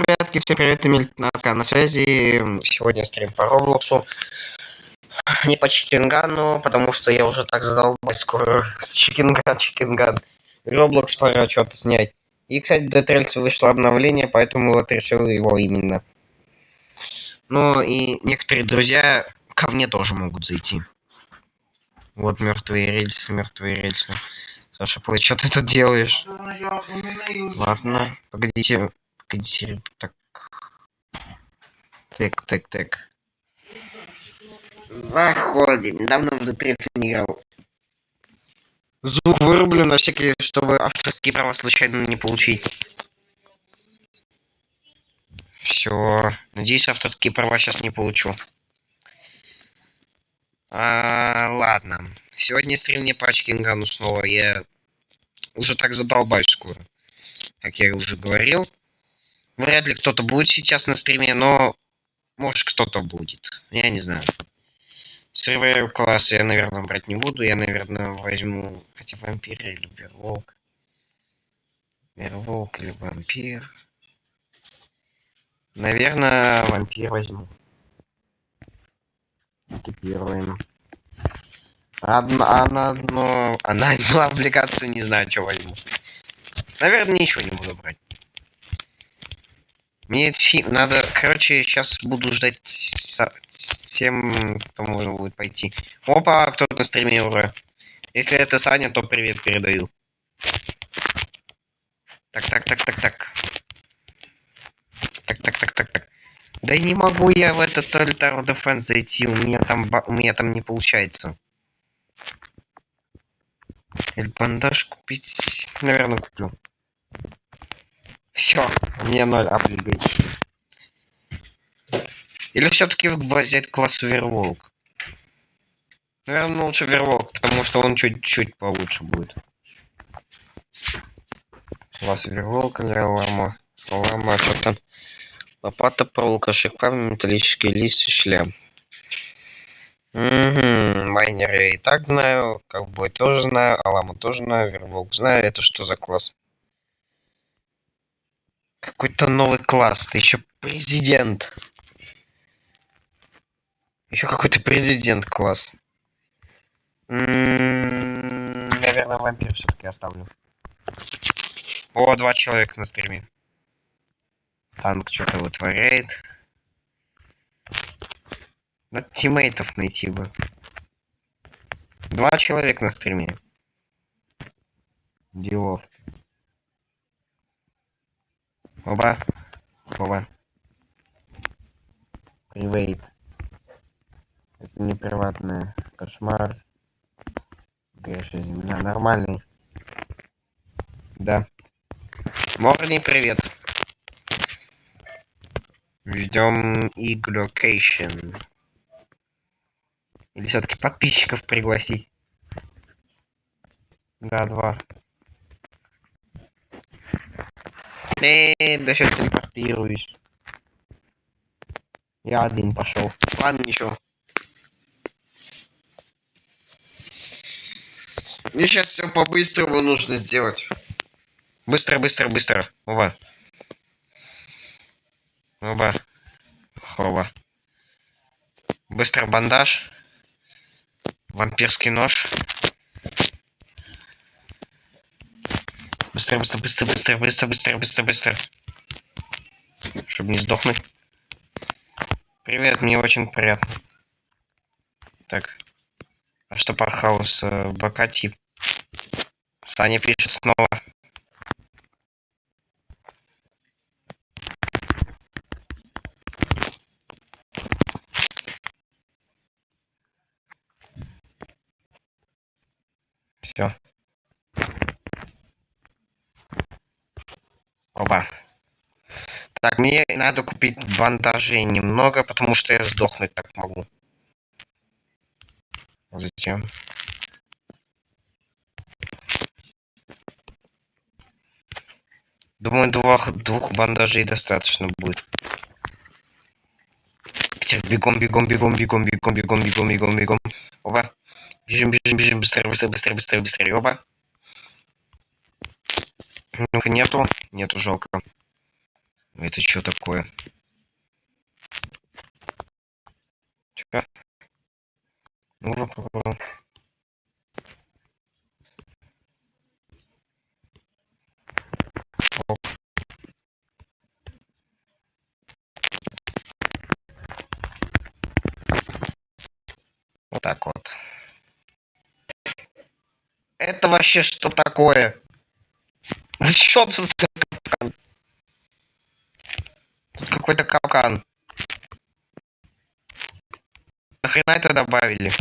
ребятки, всем привет, Эмиль на связи. Сегодня стрим по Роблоксу. Не по Чикенгану, потому что я уже так задолбаюсь скоро с Чикенган. Роблокс пора что-то снять. И, кстати, до Трельса вышло обновление, поэтому вот решил его именно. Ну и некоторые друзья ко мне тоже могут зайти. Вот мертвые рельсы. Саша, Плей, что ты тут делаешь? Ладно, погодите. Так. Так. Заходим. Давно в D30 не играл. Звук вырублен на всякий, чтобы авторские права случайно не получить. Все. Надеюсь, авторские права сейчас не получу. Ладно. Сегодня стрим не по Чикенгану снова. Я уже так задолбаюсь скоро. Как я уже говорил. Вряд ли кто-то будет сейчас на стриме, но может кто-то будет. Я не знаю. Survivor класс я, наверное, брать не буду. Я, наверное, возьму хотя вампира или верволк. Верволк или вампир. Наверное, вампир возьму. Экипируем. А на одну облигацию не знаю, что возьму. Наверное, ничего не буду брать. Мне надо, короче, сейчас буду ждать тем, кто можно будет пойти. Опа, кто-то на стриме уже. Если это Саня, то привет передаю. Так. Да не могу я в этот Altar Defense зайти, у меня там не получается. Бандаж купить, наверное, куплю. Все, у меня 0 облигаций. Или все-таки взять класс Верволк? Наверное, лучше Верволк, потому что он чуть-чуть получше будет. Класс Верволк или Лама? Лама, что там? Лопата, проволока, шипами, металлические листы, шлем. Майнеры я и так знаю, ковбой тоже знаю, Аламу тоже знаю, Верволк знаю. Это что за класс? Какой-то новый класс, ты еще президент. Еще какой-то президент класс. Наверное, вампир все-таки оставлю. О, 2 человека на стриме. Танк что-то вытворяет. Надо тиммейтов найти бы. 2 человека на стриме. Делов. Оба. Привейт. Это не приватное. Кошмар. Горячая земля. Нормальный. Да. Морни, привет. Ждем Иглокейшн. Или все-таки подписчиков пригласить? Да, 2. Да сейчас телепортируюсь. Я один пошел. Ладно, ничего. Мне сейчас все по-быстрому нужно сделать. Быстро. Оба. Хова. Быстро бандаж. Вампирский нож. Быстро. Чтобы не сдохнуть. Привет, мне очень приятно. Так. А что по хаос БК-тип? Саня пишет снова. Все. Оба. Так, мне надо купить бандажей немного, потому что я сдохнуть так могу. Зачем? Думаю, двух бандажей достаточно будет. Бегом. Оба. Бежим. Быстрее. Оба. Ну-ка, нету, жалко. Это что такое? Чё? Ну, попробуем. Вот так вот. Это вообще что такое? Что тут за капкан? Тут какой-то капкан. Нахрена это добавили?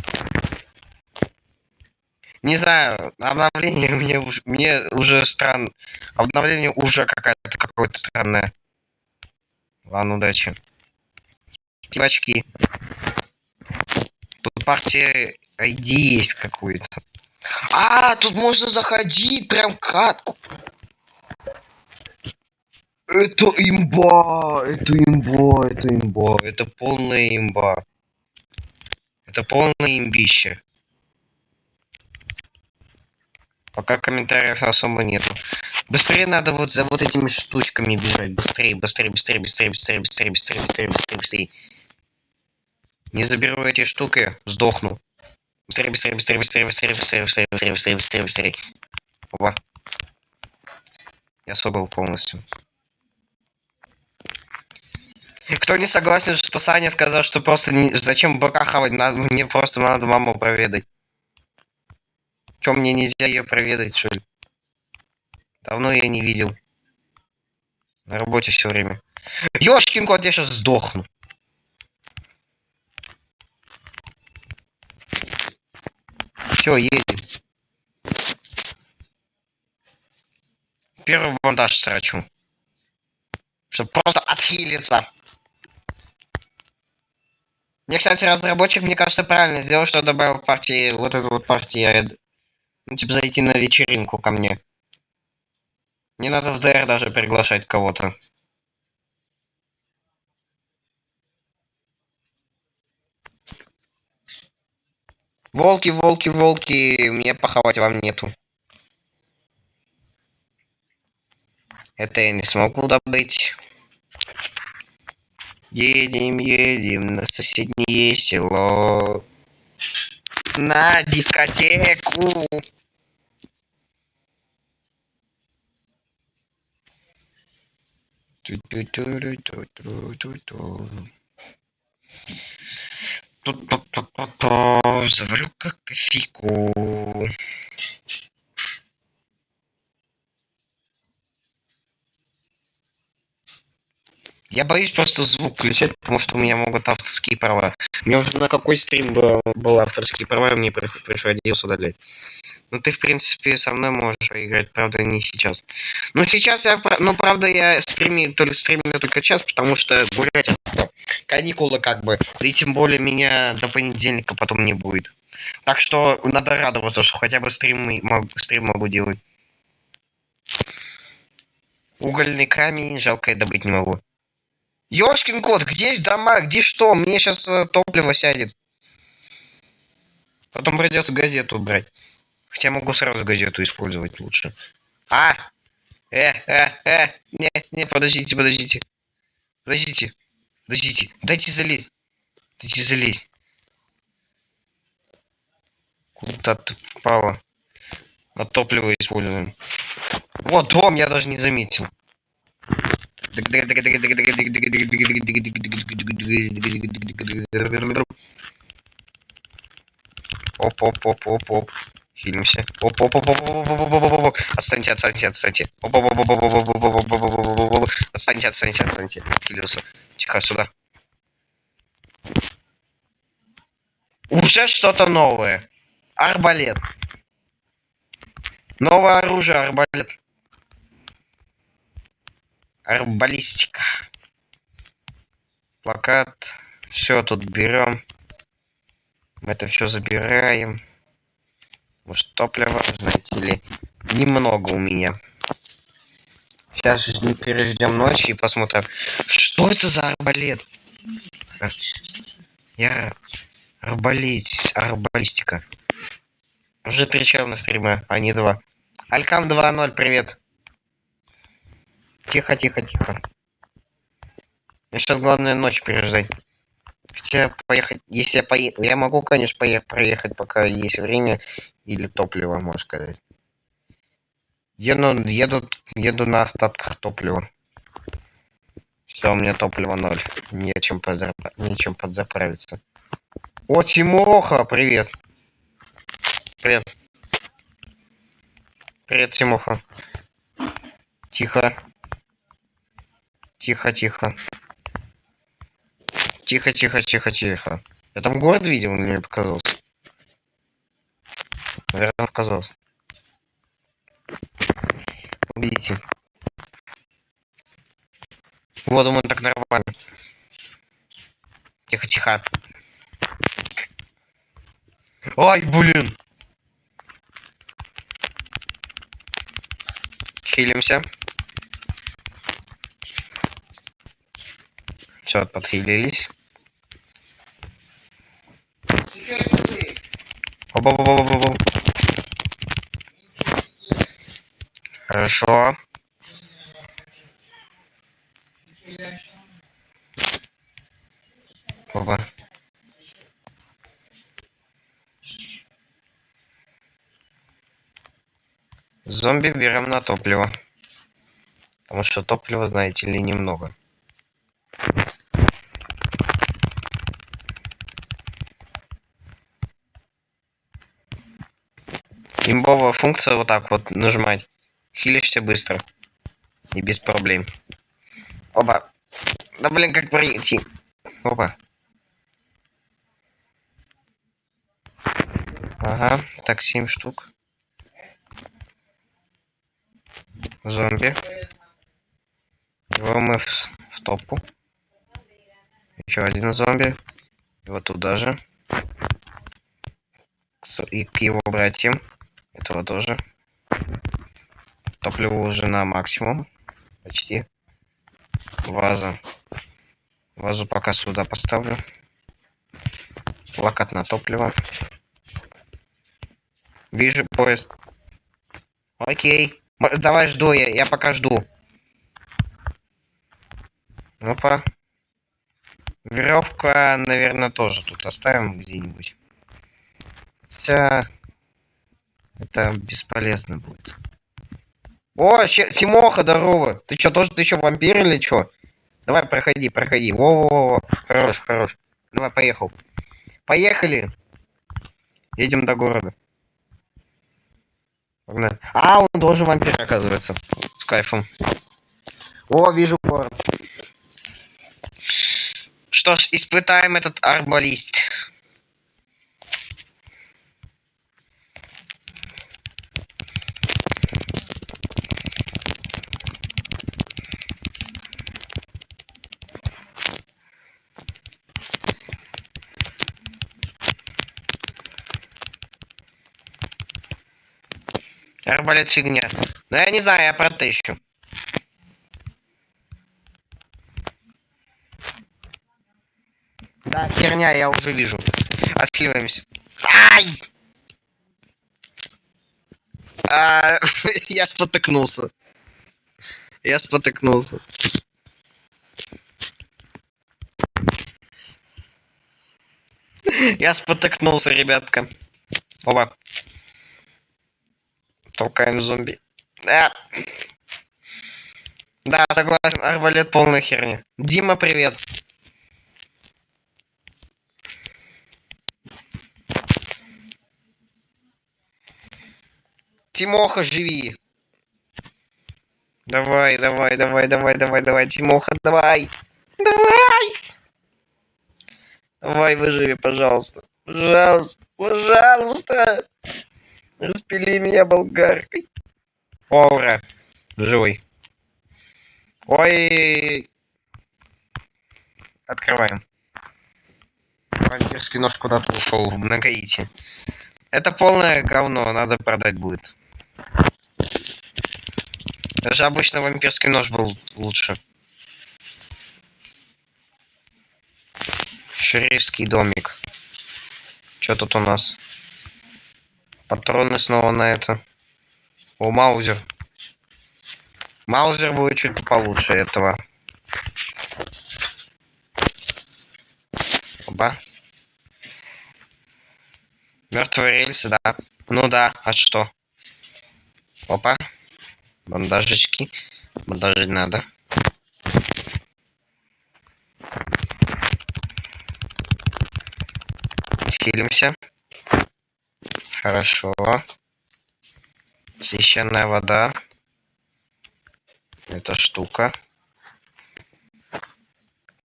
Не знаю, обновление мне уже странно. Обновление уже какое-то странное. Ладно, удачи. Девочки. Тут партия ID есть какую-то. А, тут можно заходить прям катку. Это имба, это имба, это имба, это полная имба. Это полное имбище. Пока комментариев особо нету. Быстрее надо вот за вот этими штучками бежать. Быстрее, быстрее, быстрее, быстрее, быстрее, быстрее, быстрее, быстрее, быстрее, быстрее. Не заберу эти штуки, сдохну. Быстрее, быстрее, быстрее, быстрее, быстрее, быстрее, быстрее, быстрее, быстрее, быстрее, быстрее. Опа. Я собрал полностью. Кто не согласен, что Саня сказал, что просто не... зачем БК хавать, мне просто надо маму проведать. Чё, мне нельзя ее проведать, что ли? Давно я не видел. На работе все время. Ёшкин кот, я сейчас сдохну. Все, едем. Первый бандаж страчу. Чтобы просто отхилиться. Мне, кстати, разработчик, мне кажется, правильно сделал, что добавил партии, вот эту вот партию. Ну, типа, зайти на вечеринку ко мне. Не надо в ДР даже приглашать кого-то. Волки, волки, волки, мне похавать вам нету. Это я не смогу добыть. Едем, едем на соседнее село. На дискотеку. Заварю-ка кофейку. Я боюсь просто звук включать, потому что у меня могут авторские права. У меня уже на какой стрим был авторские права, и мне приходилось удалять. Ну ты, в принципе, со мной можешь поиграть, правда, не сейчас. Ну сейчас я, ну правда, я стримлю только час, потому что гулять каникулы как бы. И тем более меня до понедельника потом не будет. Так что надо радоваться, что хотя бы стрим могу делать. Угольный камень, жалко, я добыть не могу. Ёшкин кот, где дома, где что? Мне сейчас топливо сядет. Потом придется газету брать. Хотя могу сразу газету использовать лучше. А! Не, подождите, подождите. Подождите. Подождите. Дайте залезть. Дайте залезть. Куда ты попала? А топливо используем. Вот дом, я даже не заметил. Оп. Хилимся. Оп. Отстаньте. Отстаньте. Отхилился. Тихо, сюда. Уже что-то новое. Арбалет. Новое оружие, арбалет. Арбалистика. Плакат. Все тут берем. Мы это все забираем. Может, топлива, знаете ли, немного у меня. Сейчас переждем ночь и посмотрим. Что это за арбалет? Я арбалистика. Уже 3 чела на стриме, а не 2. Алькам 2.0, привет. Тихо. Мне сейчас главное ночь переждать. Хотя поехать, если я поеду, я могу, конечно, проехать, пока есть время или топливо, можно сказать. Еду на остатках топлива. Все, у меня топливо 0. Нечем подзаправиться. О, Тимоха, привет. Привет. Привет, Тимоха. Тихо. Тихо, тихо. Тихо, тихо, тихо, тихо. Я там город видел, или мне показалось? Наверное, показалось. Видите. Вот, думаю, так нормально. Тихо, тихо. Ай, блин. Хилимся. Все, подхилились. Оба-ба-ба-ба-ба. Хорошо. Оба. Зомби берем на топливо. Потому что топлива, знаете ли, немного. Имбовая функция вот так вот нажимать. Хилишься быстро. И без проблем. Оба. Да блин, как пройти? Опа. Ага, так 7 штук. Зомби. Его мы в топку. Еще один зомби. И вот туда же. И к его братьям. Этого тоже. Топливо уже на максимум. Почти. Ваза. Вазу пока сюда поставлю. Плакат на топливо. Вижу поезд. Окей. Давай жду, я пока жду. Ну-ка. Веревка, наверное, тоже тут оставим где-нибудь. Хотя это бесполезно будет. О, Тимоха, здорово. Ты что, тоже ты еще вампир или что? Давай, проходи, проходи. Во-во-во. Хорош, хорош. Давай, поехал. Поехали. Едем до города. Погнали. А, он тоже вампир, оказывается. С кайфом. О, вижу город. Что ж, испытаем этот арбалист. Арбалет фигня. Но я не знаю, я протещу. Да, херня, я уже вижу. Отхиливаемся. Ай! Я спотыкнулся. Я спотыкнулся. Я спотыкнулся, ребятка. Оба. Толкаем зомби. Да, согласен, арбалет полная херня. Дима, привет. Тимоха, живи. Давай, давай, давай, давай, давай, давай, Тимоха, давай. Давай. Давай, выживи, пожалуйста. Пожалуйста, пожалуйста. Распили меня болгаркой. О, ура. Живой. Ой. Открываем. Вампирский нож куда-то ушел на Гаити. Это полное говно, надо продать будет. Даже обычно вампирский нож был лучше. Шерифский домик. Что тут у нас? Патроны снова на это. О, Маузер. Маузер будет чуть получше этого. Оба. Мертвые рельсы, да. Ну да, а что? Опа. Бандажечки. Бандажи надо. Хилимся. Хорошо. Священная вода. Эта штука.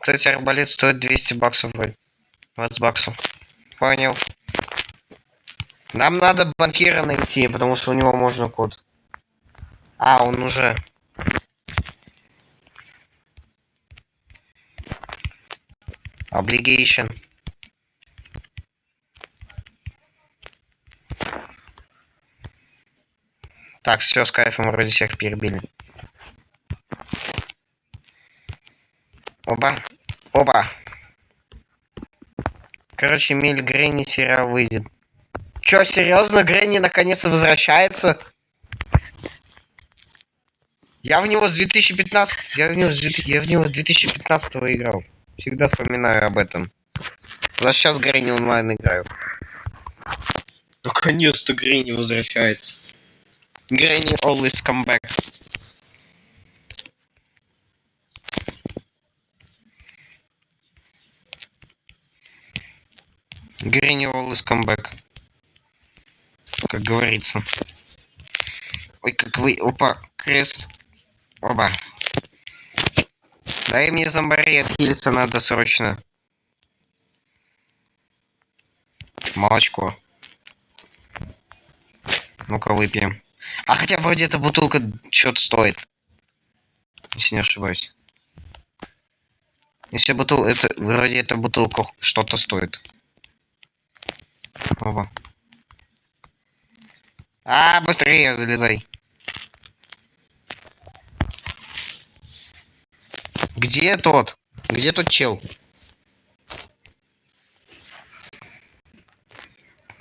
Кстати, арбалет стоит 200 баксов вроде. 20 баксов. Понял. Нам надо банкира найти, потому что у него можно код. А, он уже. Obligation. Так, все, с кайфом вроде всех перебили. Оба. Оба. Короче, Миль Гренни сериал выйдет. Чё, серьезно, Гренни наконец возвращается? Я в него с 2015... Я в него с 2015 играл. Всегда вспоминаю об этом. Но сейчас Гренни онлайн играю. Наконец-то Гренни возвращается. Гренни always come back. Гренни always come back. Как говорится. Ой, как вы... Опа, крест. Оба. Дай мне зомбарей отхилиться надо срочно. Молочко. Ну-ка выпьем. А хотя вроде эта бутылка что-то стоит. Если не ошибаюсь. Если это вроде эта бутылка что-то стоит. Оба. А, быстрее залезай. Где тот? Где тот чел?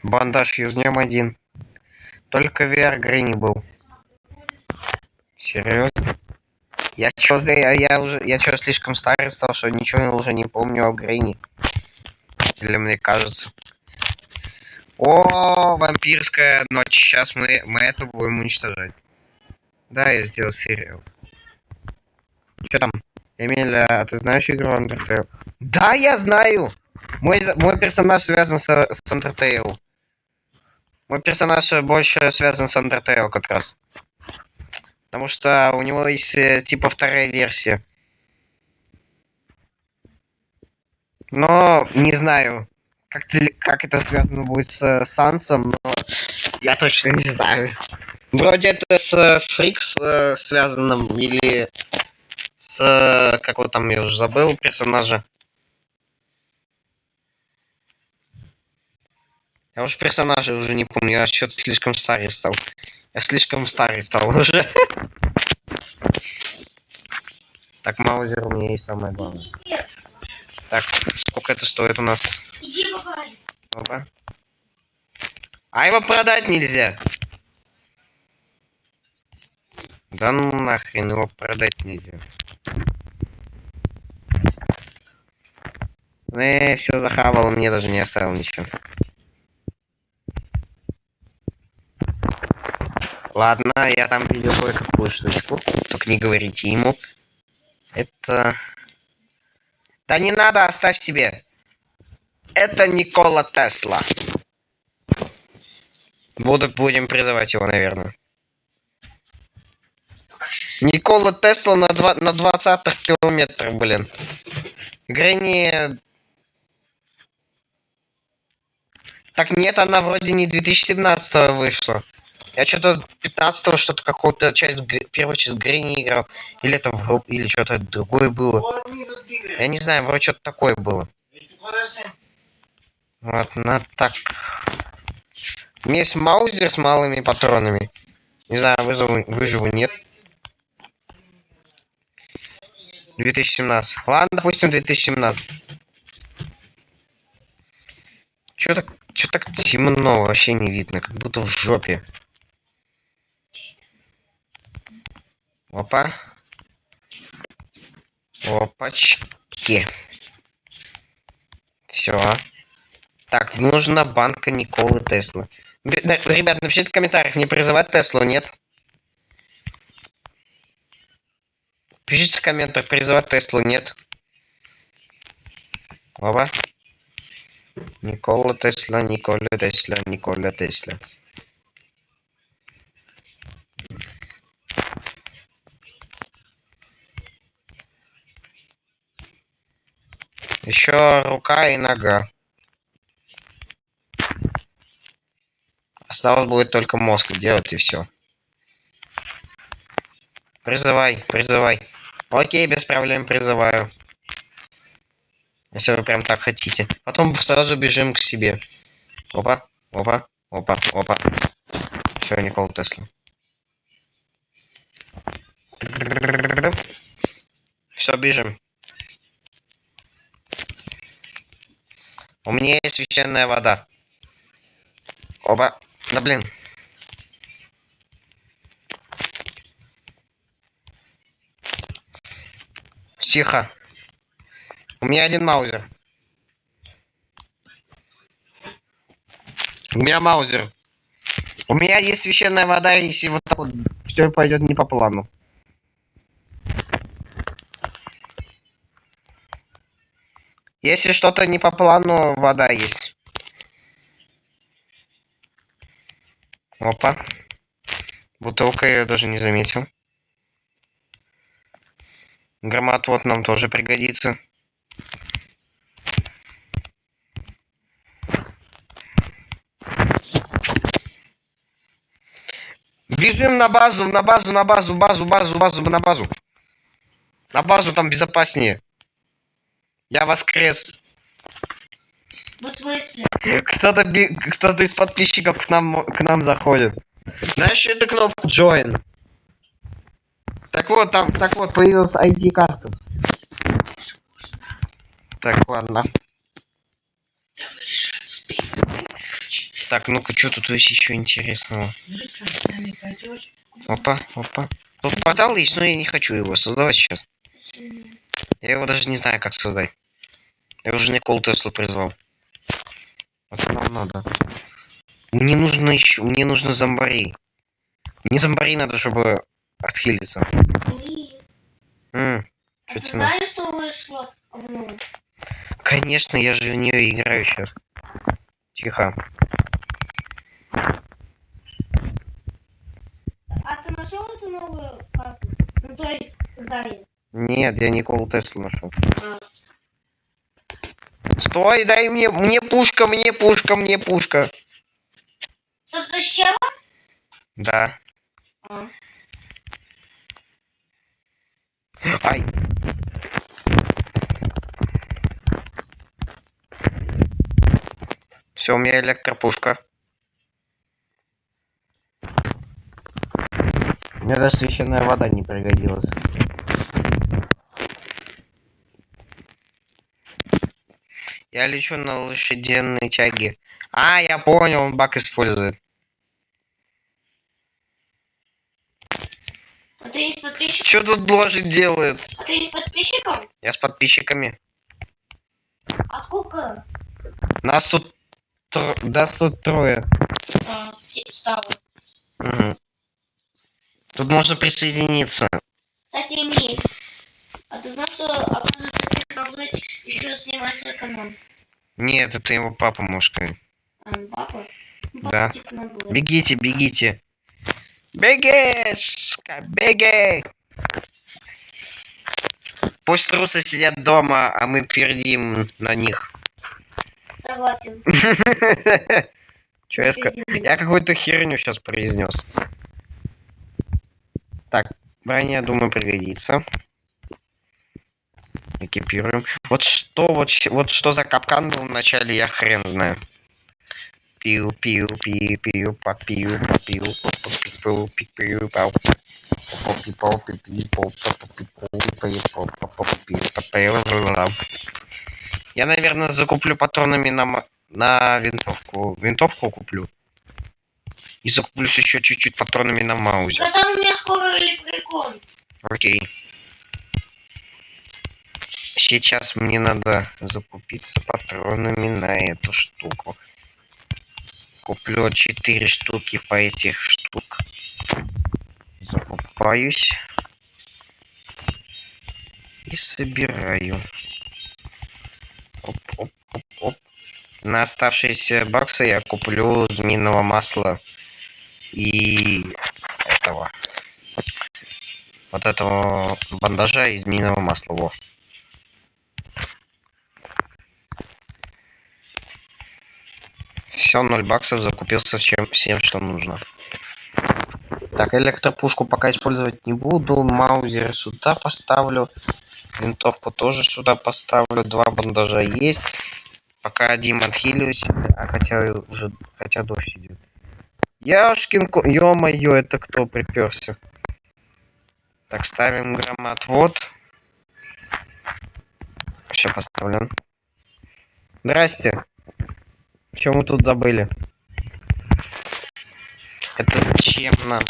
Бандаж юзнем один. Только VR Гренни был. Серьезно? Я чё слишком старый стал, что ничего уже не помню о Гренни. Или мне кажется. О, вампирская ночь. Сейчас мы это будем уничтожать. Да, я сделал сериал. Что там? Эмиля, а ты знаешь игру Undertale? Да, я знаю! Мой персонаж связан с Undertale. Мой персонаж больше связан с Undertale как раз. Потому что у него есть типа вторая версия. Но не знаю, как это связано будет с Сансом, но я точно не знаю. Вроде это с Фрикс связано, или с... как вот там, я уже забыл персонажа. Я уже персонажа уже не помню, я что-то слишком старый стал. Я слишком старый стал уже. Так, Маузер у меня есть самое главное. Так, сколько это стоит у нас? Ну-ка. А его продать нельзя. Да ну нахрен, его продать нельзя. Все захавал, мне даже не оставил ничего. Ладно, я там видел кое-какую штучку. Только не говорите ему. Это... Да не надо, оставь себе. Это Никола Тесла. Будем призывать его, наверное. Никола Тесла на 20-х километрах, блин. Гренни... Так нет, она вроде не 2017 вышла. Я что-то 15-го что-то какую-то часть, первую часть Гренни играл. Или это в группе, или что-то другое было. Я не знаю, вроде что-то такое было. Вот, на так. У меня есть маузер с малыми патронами. Не знаю, выживу, нет. 2017. Ладно, допустим, 2017. Чё так темно, вообще не видно, как будто в жопе. Опа. Опачки. Все. Так, нужна банка Николы Тесла. Ребят, напишите в комментариях, не призывать Теслу, нет? Пишите в комментариях, призывать Теслу, нет? Оба. Никола Тесла, Никола Тесла, Никола Тесла. Еще рука и нога. Осталось будет только мозг делать и все. Призывай, призывай. Окей, без проблем призываю. Если вы прям так хотите. Потом сразу бежим к себе. Опа, опа, опа, опа. Все, Никола Тесла. Все, бежим. У меня есть священная вода. Опа. Да блин. Тихо. У меня один маузер. У меня маузер. У меня есть священная вода, если вот так вот все пойдет не по плану. Если что-то не по плану, вода есть. Опа. Бутылка, я даже не заметил. Громоотвод нам тоже пригодится. Бежим на базу, на базу, на базу, базу, на базу. На базу там безопаснее. Я воскрес. В смысле? Кто-то из подписчиков к нам заходит. Знаешь эту кнопку Join? Так вот, появилась ID-карта. Так, ладно. Так, ну-ка, что тут есть еще интересного? Опа, опа. Тут портал есть, но я не хочу его создавать сейчас. Я его даже не знаю, как создать. Я уже Николу Теслу призвал. А что нам надо? Мне нужно зомбари. Мне зомбари надо, чтобы отхилиться. А ты знаешь, что вышло обнова? Конечно, я же в нее играю сейчас. Тихо. А ты нашел эту новую карту? Ну, то есть, здание. Нет, я Николу Теслу нашел. А. Стой, дай мне пушка, мне пушка, мне пушка. Чтоб защищала? Да. А. Ай. Все, у меня электропушка. Мне даже священная вода не пригодилась. Я лечу на лошадиной тяге. А, я понял, он бак использует. А ты не с подписчиком? Что тут лошадь делает? А ты не с подписчиком? Я с подписчиками. А сколько? Нас тут трое. Стало. Угу. Тут можно присоединиться. Кстати, Эмиль, а ты знаешь, что оказывается ты еще снимать свой канал? Нет, это его папа, может, сказать. Папа? Да. Типа, Бегите, бегите. Беги, сука, беги. Пусть трусы сидят дома, а мы пердим на них. Согласен. Че я сказал? Я какую-то херню сейчас произнес. Так, броня, думаю, пригодится. Экипируем. Вот что за капкан был в начале, я хрен знаю. Пиу, пиу, пиу, пиу, попиу, попиу, попиу, пиу, пау. Я, наверное, закуплю патронами на винтовку. Винтовку куплю. И закуплюсь еще чуть-чуть патронами на маузер. Да там у меня скоро лепрекон. Окей. Сейчас мне надо закупиться патронами на эту штуку. Куплю 4 штуки по этих штук. Закупаюсь. И собираю. Оп, оп, оп, оп. На оставшиеся баксы я куплю змеиного масла и этого. Вот этого бандажа и змеиного масла. Во. Все, 0 баксов, закупился всем, что нужно. Так, электропушку пока использовать не буду. Маузер сюда поставлю. Винтовку тоже сюда поставлю. 2 бандажа есть. Пока один отхилюсь. Хотя дождь идет. Яшкин, ё-моё, это кто приперся? Так, ставим громоотвод. Все поставлен. Здрасте. Чем мы тут забыли? Это чем нам?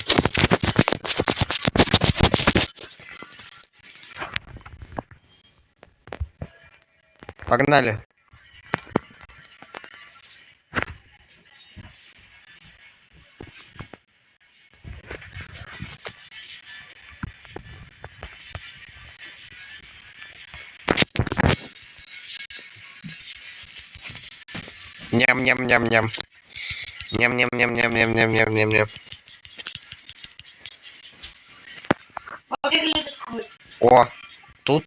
Погнали. Ням-ням-ням-ням. Ням-ням-ням-ням-ням-ням-ням-ням. О, тут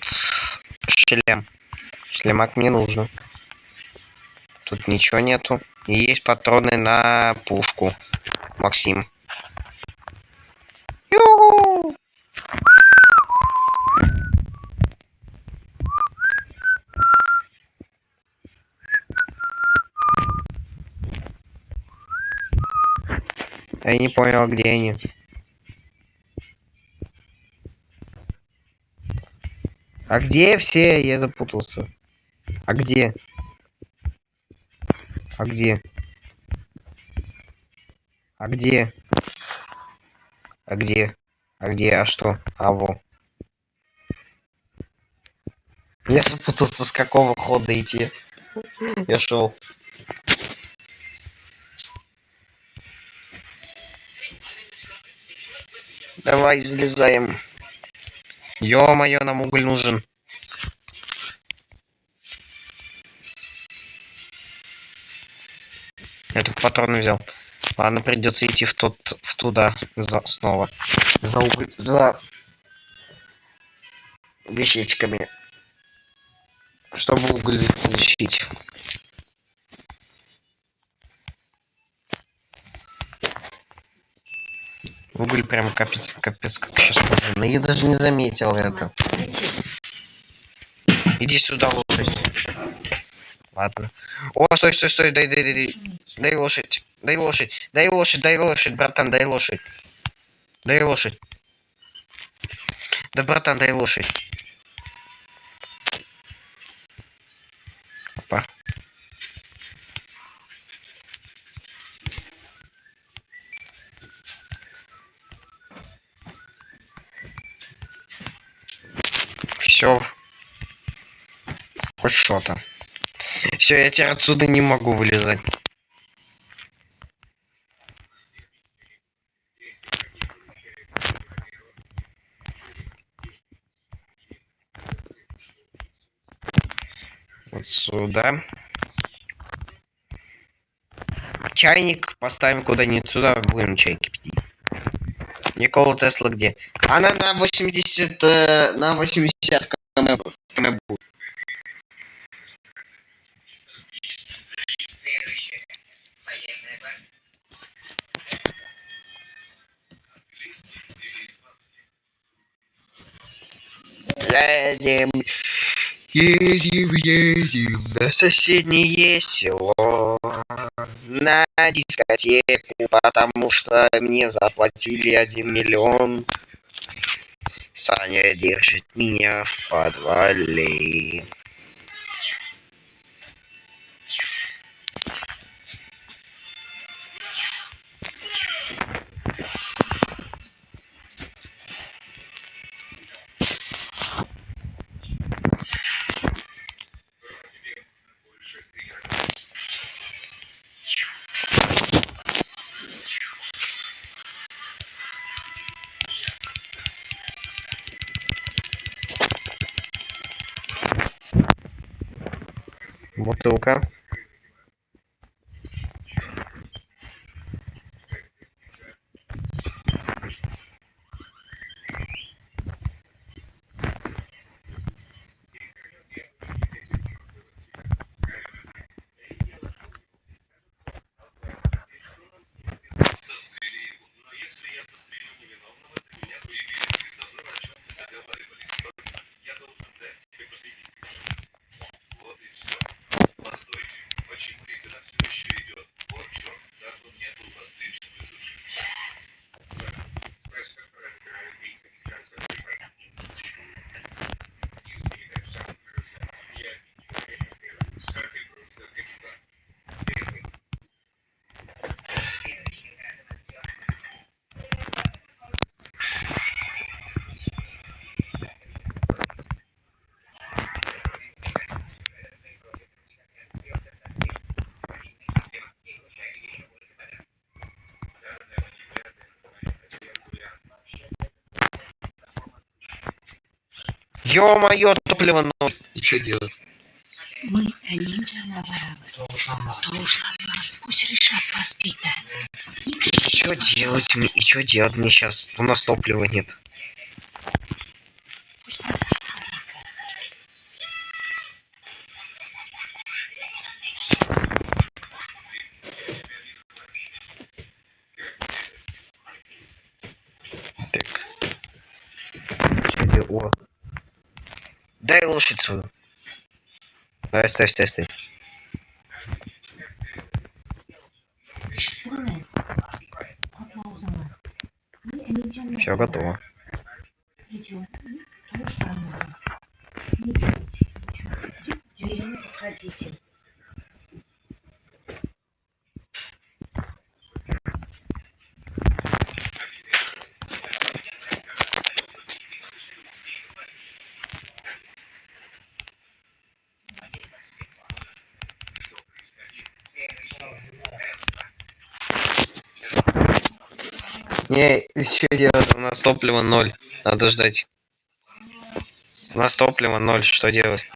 шлем. Шлемак мне нужно. Тут ничего нету. И есть патроны на пушку. Максим. Ю-ху! Я не понял, где они. А где все? Я запутался. А где? А где? А где? А где? А где? А что? А во. Я запутался, с какого хода идти. Я шел. Давай, залезаем. Ё-моё, нам уголь нужен. Я только патроны взял. Ладно, придется идти туда снова. За уголь, за вещичками. Чтобы уголь получить. Уголь прям капец, как сейчас нужен. Я даже не заметил это. Иди сюда, лошадь. Ладно. О, стой, дай. Дай лошадь. Дай лошадь, братан, дай лошадь. Дай лошадь. Да, братан, дай лошадь. Опа. Все. Хоть что-то. Все, я теперь отсюда не могу вылезать. Вот сюда. Чайник поставим куда-нибудь сюда, будем чай кипятить. Никола Тесла где? Она на 80 км будет. Едем на соседнее село, на дискотеку, потому что мне заплатили 1 миллион. Саня держит меня в подвале. Бутылка. Ё-моё, топливо ноль. И что делать? Мы ninja должна нас, пусть решат воспитать. Что делать мне? И что делать мне сейчас? У нас топлива нет. Пусть воспитает. Так. Что делать? О. Дай лошадь свою. Давай, ставь. Все готово. Не подходите. Не, что делать? У нас топлива ноль. Надо ждать. У нас топлива ноль. Что делать?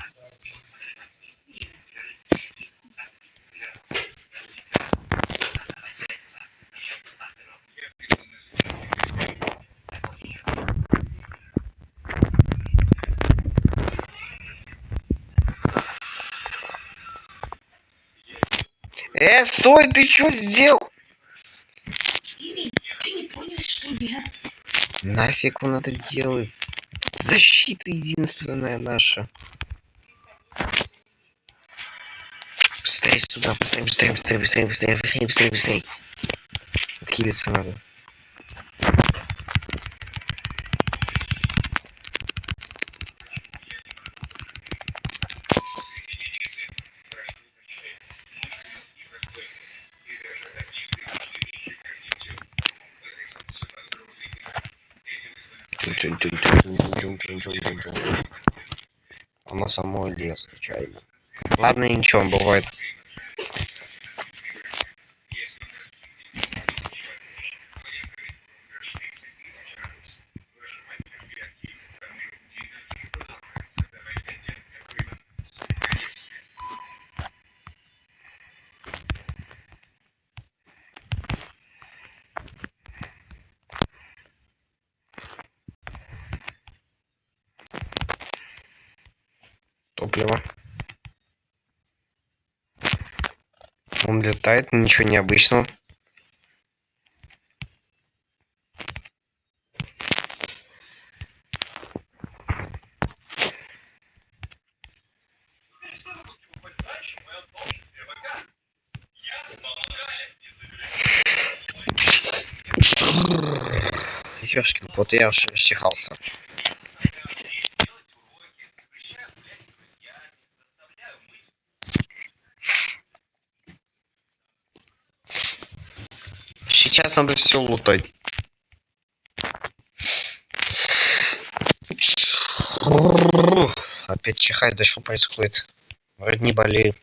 Стой, ты что сделал? Ты не понял, что ли? Нафиг он это делает? Защита единственная наша. Быстрее сюда, быстрее. Отхилиться надо. Оно само лез, случайно. Ладно, ничего, бывает. Топливо. Он летает, ничего необычного. Ёшкин, вот я уж расчихался. Сейчас надо все лутать. Опять чихает, да что происходит? Вроде не болею.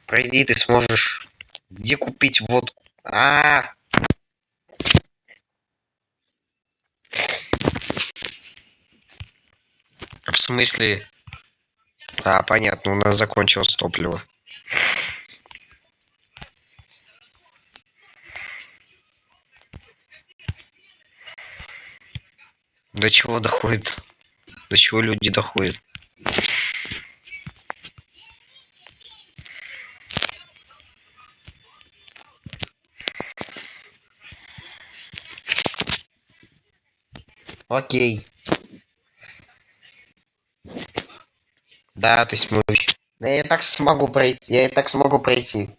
Пройди, ты сможешь. Где купить водку? В смысле? А, понятно, у нас закончилось топливо. До чего доходит? До чего люди доходят? Окей. Да, ты смылась. Да я так смогу пройти. Я и так смогу пройти.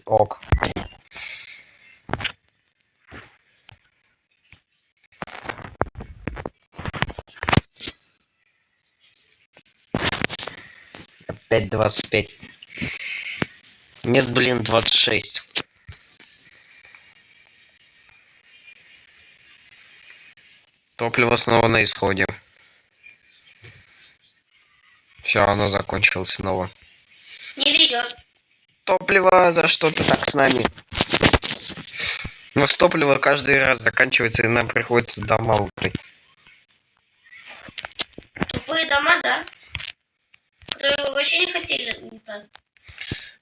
Ок. Опять 25. Нет, блин, 26. Топливо снова на исходе. Все, оно закончилось снова. Не везет. Топливо, за что ты так с нами? Но с топливо каждый раз заканчивается, и нам приходится дома убрать. Тупые дома, да? Которые вообще не хотели.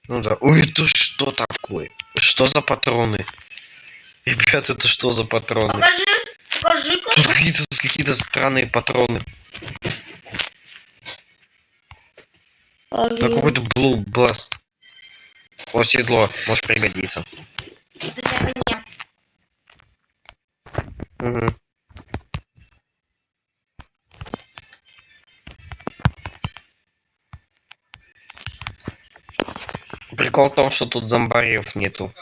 Ну да. Ой, это что такое? Что за патроны? Ребят, это что за патроны? Покажи. Покажи-ка. Тут какие-то странные патроны. На какой-то Blue Blast. О, седло, может пригодиться. Это для коня. Угу. Прикол в том, что тут зомбариев нету.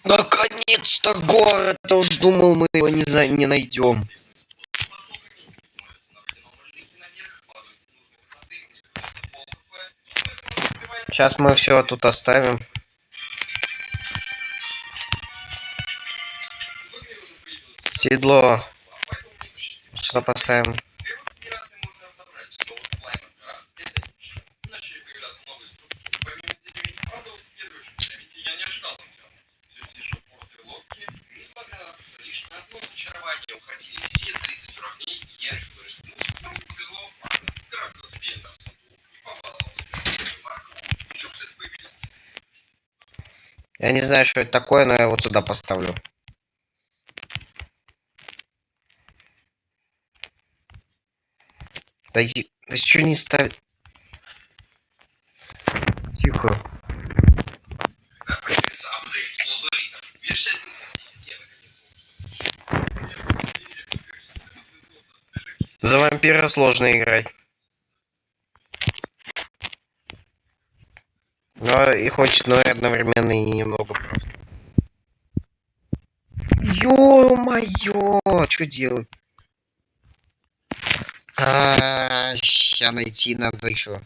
Наконец-то город! Я уж думал, мы его не найдем. Сейчас мы все тут оставим. Седло. Что поставим? Я не знаю, что это такое, но я вот сюда поставлю. Да, да что не ставить? Тихо. За вампира сложно играть. Но и хочет, но и одновременно и немного просто. Ё-моё! Что делать? Ща найти надо еще.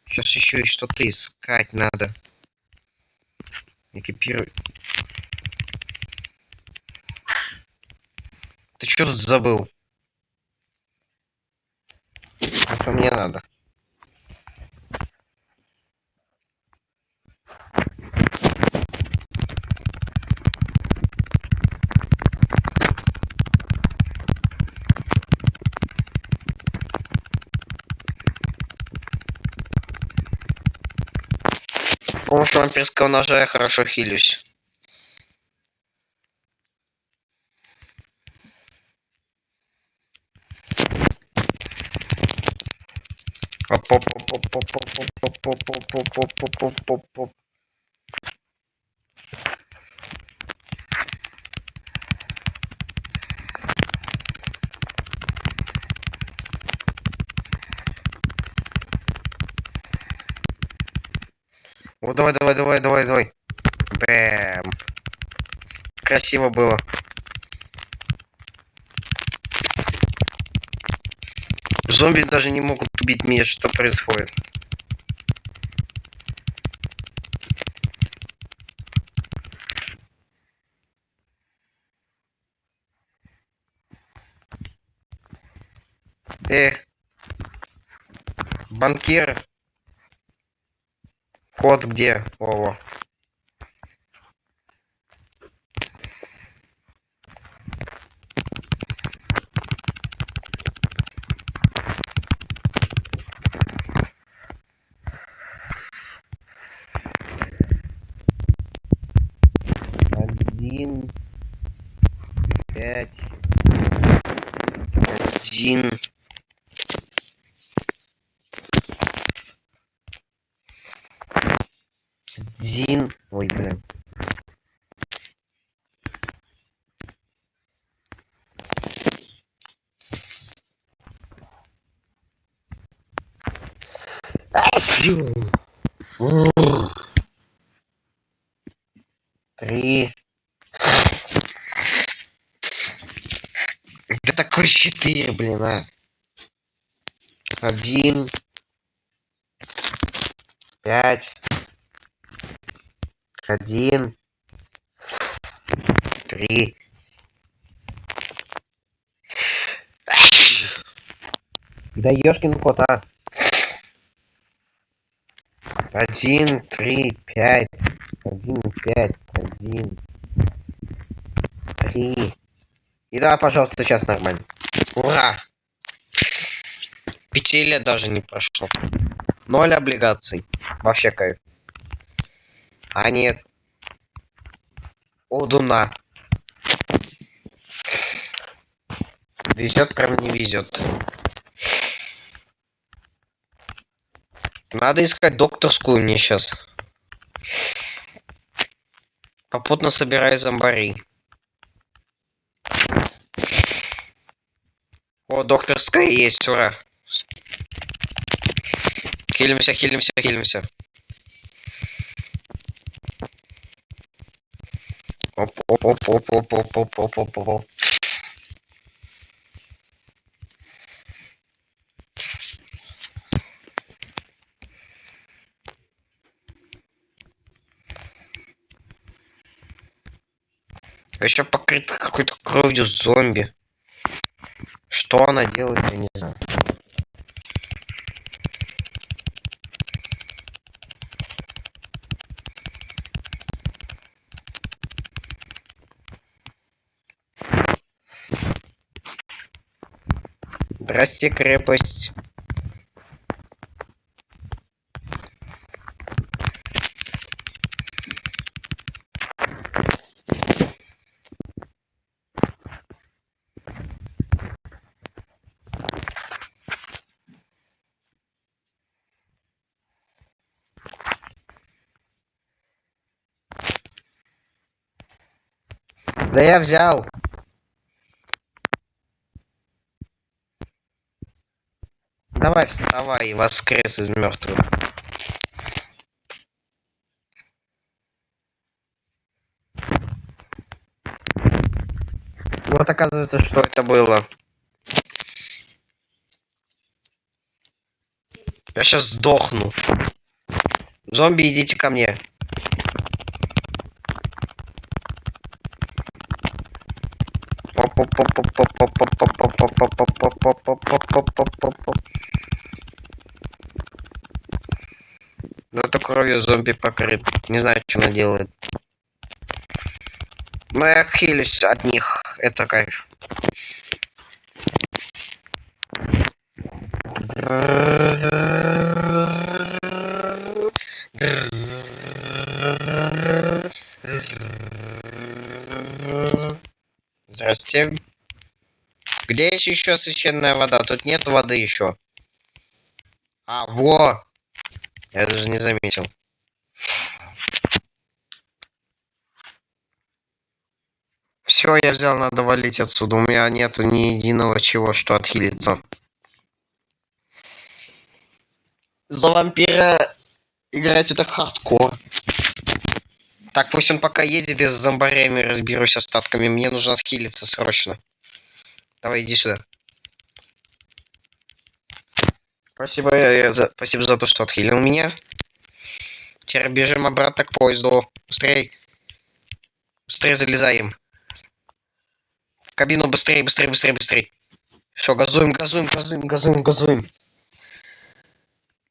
Сейчас еще и что-то искать надо. Экипировать. Ты что тут забыл? Это мне надо. помощью вампирского ножа я хорошо хилюсь. Оп-оп-оп-оп-оп-оп-оп-оп-оп-оп-оп-оп-оп-оп-оп. О, давай, давай, давай, давай, давай. Бэм. Красиво было. Зомби даже не могут убить меня, что происходит. Банкир. Код где? О. Один, пять, один. Один. Ой, блин. Фью. 3. Да такой 4, блин, а. 1, 5, 1, 3. Да ёшкин кот, а. 1, 3, 5, 1, 5, 1, 3. И давай, пожалуйста, сейчас нормально. Ура! 5 лет даже не прошло. 0 облигаций. Вообще кайф. А нет. Одуна. Везет, прям не везет. Надо искать докторскую мне сейчас. Попутно собирай зомбарей. О, докторская есть, ура. Хилимся, хилимся, хилимся. Оп, оп, оп, оп, оп, оп, оп, оп, оп, оп, оп. Еще покрыта какой-то кровью зомби. Что она делает, я не знаю. Здрасте, крепость. Да я взял. Давай вставай, воскрес из мертвых. Вот оказывается, что это было. Я сейчас сдохну. Зомби, идите ко мне. Ну это кровью зомби покрыт. Не знаю, что она делает. Но я хилюсь от них. Это кайф. 7. Где есть еще священная вода? Тут нет воды еще. А, во! Я даже не заметил. Все, я взял, надо валить отсюда. У меня нету ни единого чего, что отхилиться. За вампира играть это хардкор. Так, пусть он пока едет, я с зомбарями разберусь остатками. Мне нужно отхилиться срочно. Давай, иди сюда. Спасибо, спасибо за то, что отхилил меня. Теперь бежим обратно к поезду. Быстрей. Быстрее залезаем. В кабину быстрее, быстрее, быстрее, быстрее. Все, газуем, газуем, газуем, газуем, газуем.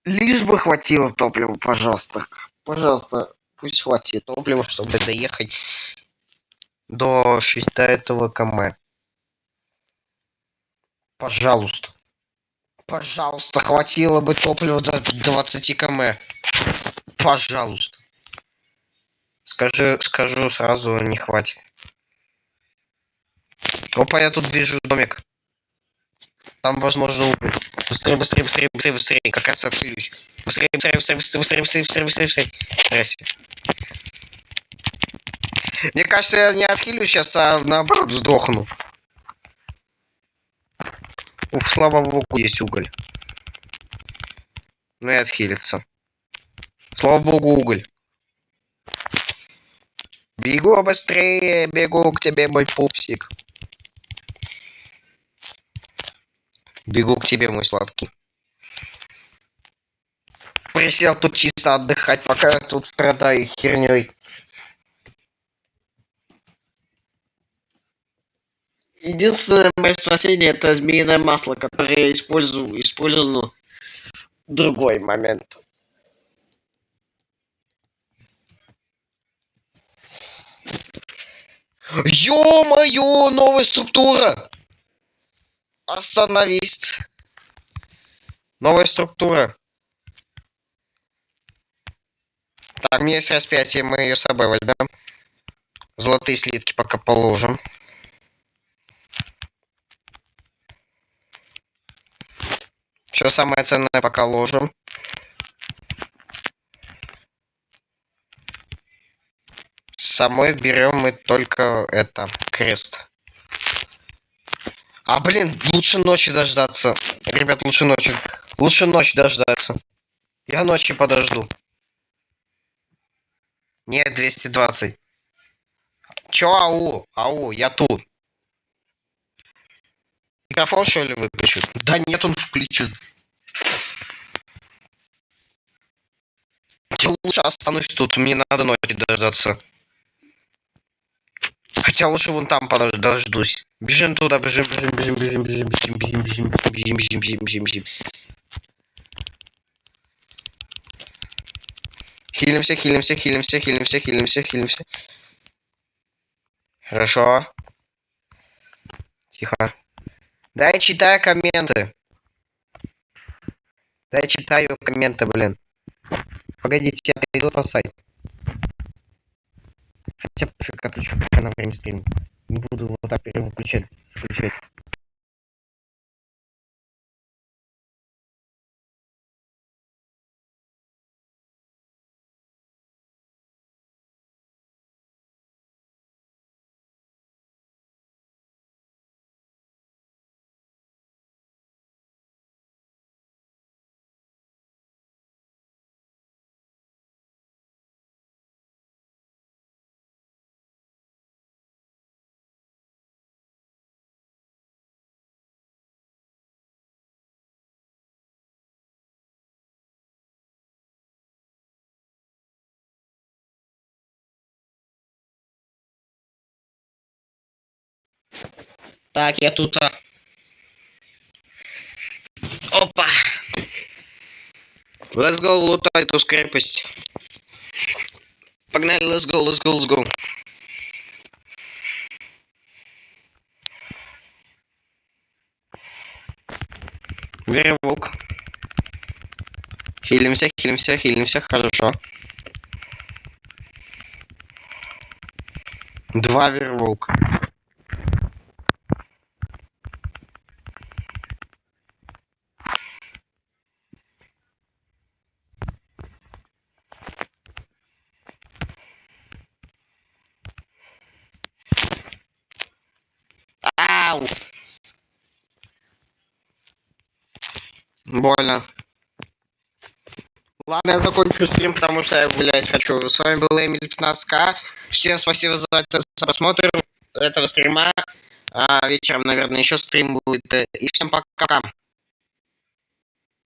Лишь бы хватило топлива, пожалуйста. Пожалуйста, пусть хватит топлива, чтобы доехать до 6 км. Пожалуйста. Пожалуйста, хватило бы топлива до 20 км. Пожалуйста. Скажу сразу, не хватит. Опа, я тут вижу домик. Там, возможно, уголь. Быстрее, быстрее, быстрее, быстрее, быстрее. Как раз отхилюсь. Быстрее, быстрее, быстрее, быстрее, быстрее, быстрее, быстрее, быстрее, быстрее. Здрасте. Мне кажется, я не отхилюсь сейчас, а наоборот сдохну. Уф, слава богу, есть уголь. Ну и отхилиться. Слава богу, уголь. Бегу быстрее, бегу к тебе, мой пупсик. Бегу к тебе, мой сладкий. Присел тут чисто отдыхать, пока я тут страдаю херней. Единственное мое спасение — это змеиное масло, которое я использую в другой момент. Ё-моё, новая структура! Остановись. Новая структура. Так, у меня есть распятие, мы ее с собой возьмем. Золотые слитки пока положим. Все самое ценное пока ложим. С собой берем мы только это, крест. А, блин, лучше ночи дождаться. Ребят, лучше ночи. Лучше ночь дождаться. Я ночи подожду. Нет, 220. Чё, ау? Ау, я тут. Микрофон, что ли, выключу? Да нет, он включен. Я лучше останусь тут, мне надо ночи дождаться. Хотя лучше вон там дождусь. Бежим туда, бежим, бежим, бежим, бежим, бежим, бежим, бежим, бежим, бежим, бежим, бежим, бежим, бежим. Хилимся, хилимся, хилимся, хилимся, хилимся, хилимся. Хорошо. Тихо. Дай читаю комменты. Дай читаю комменты, блин. Погодите, я иду на сайт. Хотя пофиг, отключу на время стрима. Не буду вот так переключать. Так, я тут... Опа! Let's go, лутай эту крепость. Погнали, let's go, let's go, let's go. Веревок. Хилимся, хилимся, хилимся, хорошо. 2 веревок. Ау. Больно. Ладно, я закончу стрим, потому что я гулять хочу. С вами был Эмиль 15К. Всем спасибо за просмотр этого стрима. Вечером, наверное, еще стрим будет. И всем пока.